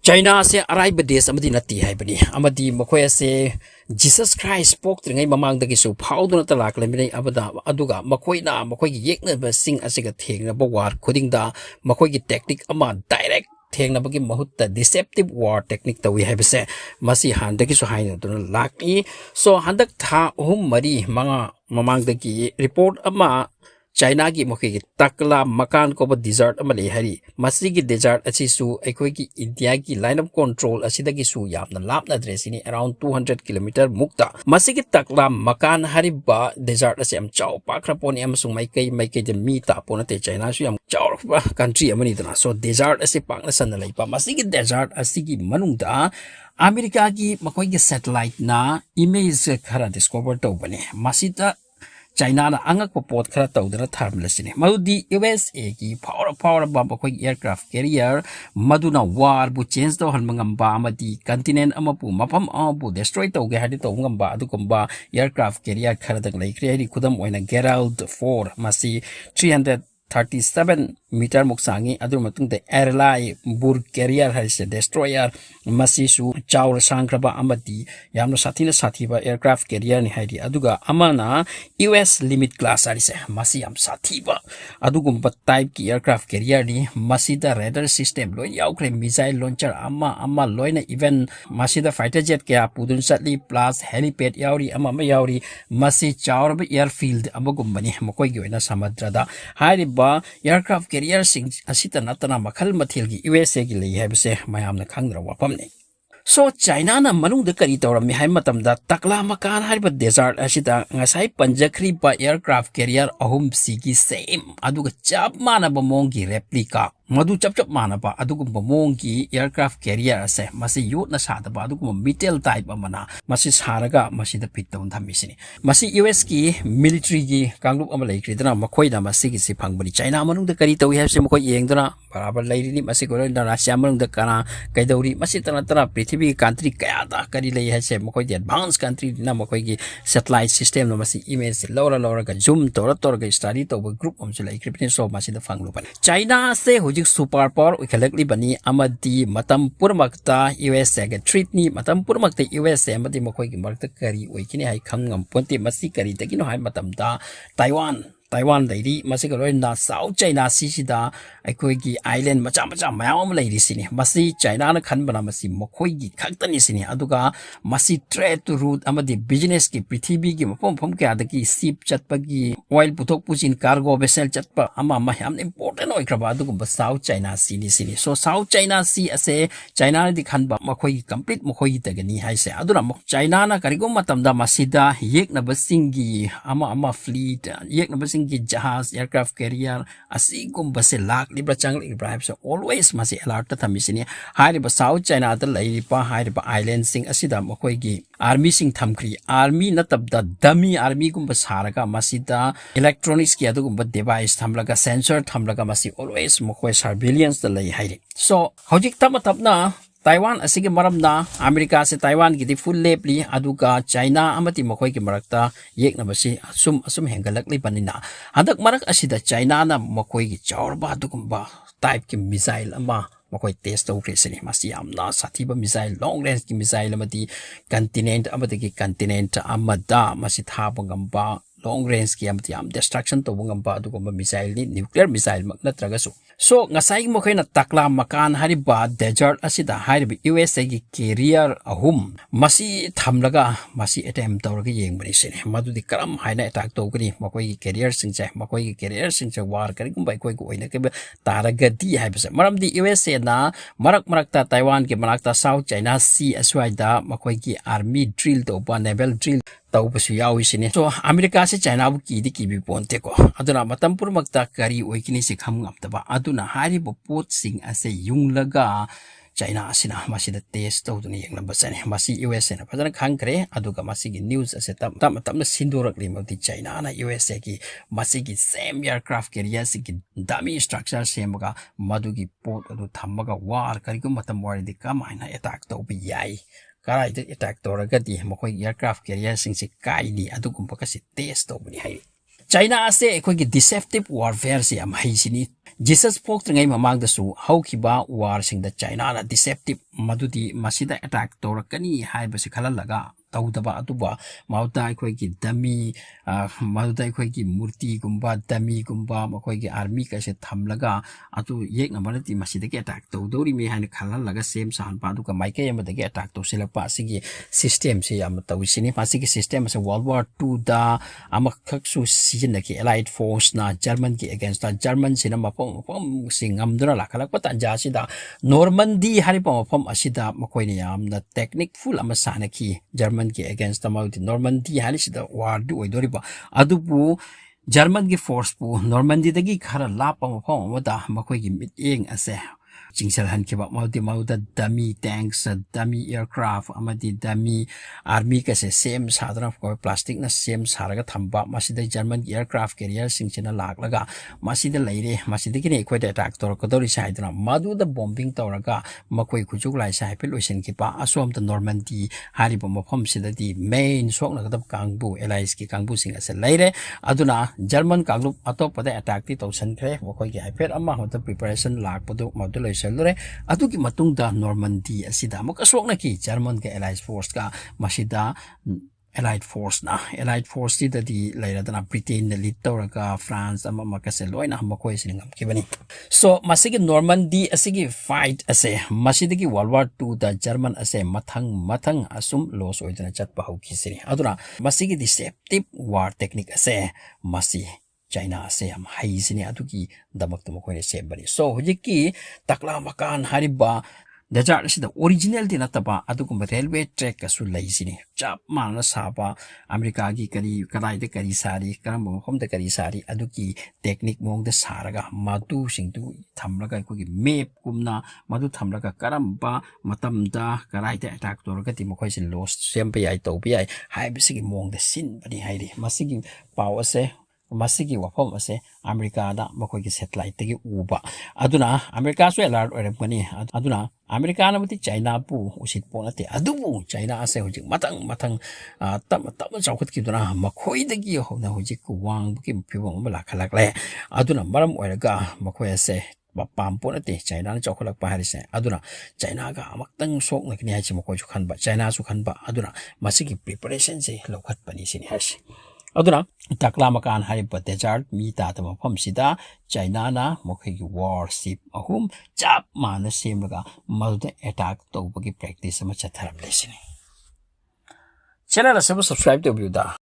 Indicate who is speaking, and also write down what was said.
Speaker 1: China se arrive days amadi nati haibani amadi makoy se Jesus Christ spoke tringai mamang dagi su phaudu na talak lemini abada aduga makoy gi yekna ba sing asiga thengna ba war khuding da makoy gi technique ama direct thengna bagi mahutta deceptive war technique tawi haibase masi handagi su haina dun laki so handak tha mari manga mamang dagi report ama China ki mokhi takla makan ko ba desert amali hari masi ki desert achi su ekoi ki India ki line of control asida ki su yapna lapna address ni around 200 km mukta masi ki takla makan hari ba desert ase am chau pakra poni am sung mai kai de mi ta pona te China su am chau ba country amani dana so desert ase pakna san lai pa masi ki desert asigi manung da America ki makoi ki satellite na image khara discover to bane masita China na angak po pot khara tawdana tharmlasini madudi USA ki power bomb ko aircraft carrier maduna war bu change to halmangam ba amadi continent amapu mapam abu destroy tawge hadi to ngamba adu komba aircraft carrier khara dak laikre hadi khudam oina Gerald 4 masi 337 meter muksangi adu matung de airline bur carrier harise destroyer masi su chawra sangraba amadi yamno sathiba aircraft carrier ni haidi aduga amana US limit class arise masi am sathiba adugumba type ki aircraft carrier ni masida radar system loi yaukre missile launcher ama loina even masida fighter jet kya pudun satli plus helipad yauri ama yauri masi chawra airfield amagumbani mokoi gi oina samudrada hariba aircraft carrier sing asita natana makhal mathil gi USA gi lei habse mayamna khangra wapamni so China na manung de kari tawram mi hai matam da takla makan hariba desert asita ngasai panjakri ba aircraft carrier ahum sigi same aduga chap mana ba mongi replica madu chap mana ba aduga mongi aircraft carrier ase masi yut na sa da ba aduga metal type amana masi saraga masi da pit down thamisini masi US ki military gi kangrup ama lei kridana makoi da masi gi si phangbani China manung de kari tawi hase makoi yengdana barabar leiri masi ko na Russia manung da kana kaidauri masi tana prithvi country kaya da kari lei hase makoi de advanced country na makoi gi satellite system no masi image laura ga zoom tora ga study to group am lei kripin so masi da phanglu ban China se hujik super power ukhalakli bani amadi matam purmakta USA ga treat ni matam purmakta USA amadi makoi gi markta kari oikini hai khangam ponti masi kari takino hai matam da Taiwan lady masi ko na South China sida aikoi gi island macha mayam lady sini masi China na khan bana masi mokoi gi khaktani sini aduga masi trade to route amadi business ki prithvi gi mapom kya da ki ship chatpa gi oil puthok puchin cargo vessel chatpa ama yam important oikraba aduga South China sini so South China sea ase China di khan ba mokoi gi complete mokoi gi tagani haise aduna China na karigom matam da masida yek na basingi ama fleet yek na basing ki jahaz aircraft carrier asigum base lak libra chang libra so always masi alert ta thamisini hariba South China da laipa hariba island sing asida makoi gi army sing thamkri army natab da dummy army gum basaraga masida electronics ki adugum device thamlaga sensor thamlaga masi always makoi surveillance da lai hairi so hojik tapna Taiwan asige maramna America se Taiwan gi di full lepli aduga China amati makoi gi marakta yekna basi asum hengalakli banina handak marak asida China na makoi gi chawrba adugumba type ki missile ama makoi test tawre sini masi amna sathiba missile long range ki missile amati continent amada masi thabangamba long range ki amati am destruction to bungamba adugumba missile ni nuclear missile makna tragasu so ngasai mo kay na takla makan hariba desert asida hariba USA gi carrier ahum masi thamlaga masi attempt tawraga yengbani sini madudi karam haina attack tawgani makoi gi carrier singcha war kari gumbai koi go oina ke taraga di haibase maramdi USA na marak ta Taiwan ke manakta South China Sea aswaida makoi gi army drill to ba naval drill tawbasu yawi sini so America se China bu ki di ki bi ponte ko aduna matam purmakta kari oikini si kham ngamtaba aduna hari bo pot sing ase yunglaga China asina masida test tawduni yenglamba sani masi USA na padana khangkre aduga masi gi news ase tam sindorak limati China na USA ki masi gi same aircraft carrier si gi dummy structure semaga madugi pot adu thammaga war karigum matam wari di kamaina attack tawbi yai karai de attack toragadi makoi aircraft carrier sing si kai ni adugum pakasi test tawbani hai China ase ekoi deceptive warfare si am haisini Jesus poktringay mamangdasu hawkiba war singda China na deceptive madudi masida attack torakani haibasi khalalaga tawdaba atuba mauta aikoigi dummy mauta aikoigi murti gumba dummy gumba makoigi army ka se thamlaga atu yek namarati masida ke attack tawdori me haina khalalaga same san pa duka maike yamadagi attack to silakpa asigi system se yam tawisini masigi system se World War II da amakhaksu sijinaki allied force na German ki against the German sina mapom singamdura lakalakpa tanja sida Normandy haripa mapom asida makoini yamna technique full amasanaki German ki against the Mount Normandy harisida war du oidoriba adubu German ki force pu Normandy dagi khara lapa mapom amada makoigi miteng ase Jingsel han kiba mauda dummy tanks dummy aircraft amadi dummy army ka se same sadra ko plastic na same saraga thamba masida German aircraft carrier singchina laklaga masida leire masida kini ko attack tor ko dori saidna madu da bombing toraga makoi khujuk lai sai pe loisen kipa asom the Normandy hari bom phom sida di main sok na kadab kangbu allies ki kangbu sing ase leire aduna German kanglu atop pada attack ti tosan kre ko ki haipet amma hota preparation lak podu madu Lore atuki matungda Normandy asida makaswak na ki German ka allied force ka masida allied force ti di laira dana Britain na litoraga ka France ama makaselo na makoy siningam kibani so masigi Normandy asigi fight ase masida ki World War II da German ase mathang asum loss oidana chat bahu kisiri aduna masigi deceptive war technique ase masi China ase am haisini aduki damak tumo ko ne sebani so hujiki takla makan hariba dajar sida original din ataba adukum railway track kasu laisini chap mana saba America gi kari kadai de kari sari karam hom de kari sari aduki technique mong de saraga madu singtu thamlaga ko gi map kumna madu thamlaga karamba matamda karai de attack torga ti mo khoisin lost sempe ai to bi ai haibisi gi mong de sin bani hairi masigi power se masigi wafom ase America da makoi ki satellite tegi uba aduna America so alert oirapani aduna America na muti China pu usit pona te adubu China ase hojik matang tam chawkhat ki duna makoi degi hona hojik wang ki phibong mala khalak le aduna maram oiraga makoi ase bapam pona te China na chawkhalak pa harise aduna China ga amaktang sok nakni hai chi makoi chu khanba China su khanba aduna masigi preparation se lokhat pani sini hashi aduna takla makan hariba desert mi ta tama phom sida China na mokhi warship ahum chap mana semraga malde attack to bagi practice ma chatharam lesini channel subscribe to da